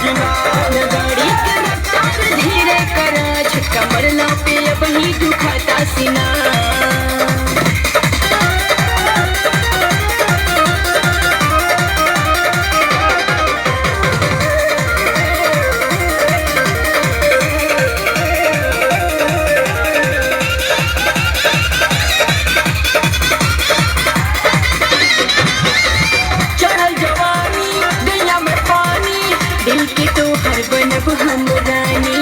कि ना। गाड़ी के रफ्तार धीरे करा, झटका मरला पे अब ही दुखाता सीना। दिल के तो हर बनब हम रानी,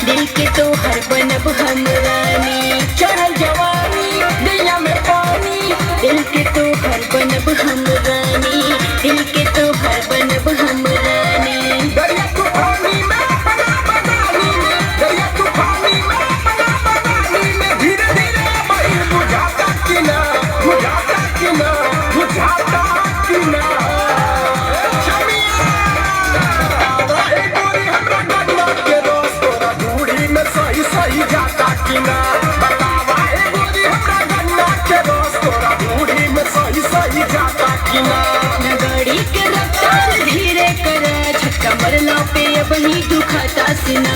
दिल के तो हर बनब हम रानी। चढ़ल जवानी दिया में पानी, दिल के तो हर बनब हम रानी, दिल के तो हर बनब हम रानी। दरिया तूफानी में बना बनानी में, दरिया तूफानी में बना बनानी में, धीरे धीरे बही बुझाता कि ना, बुझाता कि ना, बुझाता कि ना। सही जाता कि ना, बतावा ए गोरी हमरा गन्ना के रस तोरा बूढ़ी में सही सही जाता कि ना। गाड़ी के रफ्तार धीरे करा, झटका मरला पे अब ही दुखाता सीना।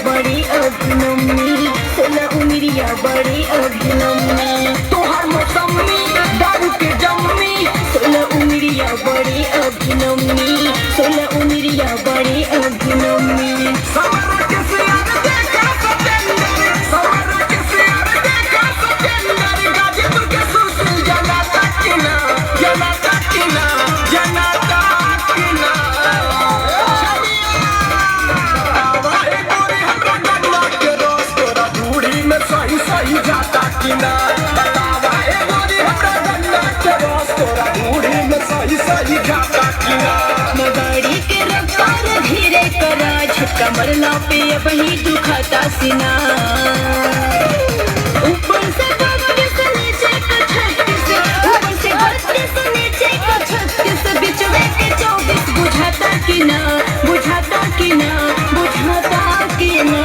बड़ी अभिनम्नी, सोलह उमिरिया बड़ी अभिनम्नी। तोहर मौसमी दारू के जम्मी, सोलह उमिरिया बड़ी अभिनम्नी, सोलह उमिरिया बड़ी अभिनम्नी। सवारा के सियार देखा सतेंद्र, सवारा के सियार देखा सतेंद्र, गाजीपुर के सुशील जनाता कि ना, जनाता कि ना, जनाता कि ना। सही सही जाता कि ना, बतावा ए गोरी हमरा गन्ना के रस तोरा बूढ़ी में सही सही जाता कि ना। गाड़ी के रफ्तार धीरे करा, झटका मरला पे अब ही दुखाता सीना। ऊपर से 32 नीचे का 36, ऊपर से 32 नीचे का 36, बिचवे के 24 बुझाता कि ना, बुझाता कि ना, बुझाता कि ना।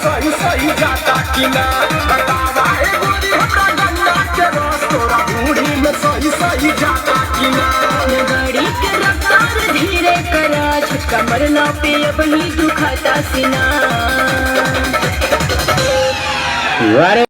सही सही जाता कि ना, बतावा ए गोरी हमरा गन्ना के रस तोरा बूढ़ी में सही सही जाता कि ना। गाड़ी के रफ्तार धीरे करा, झटका मरला पे अब ही दुखाता सीना।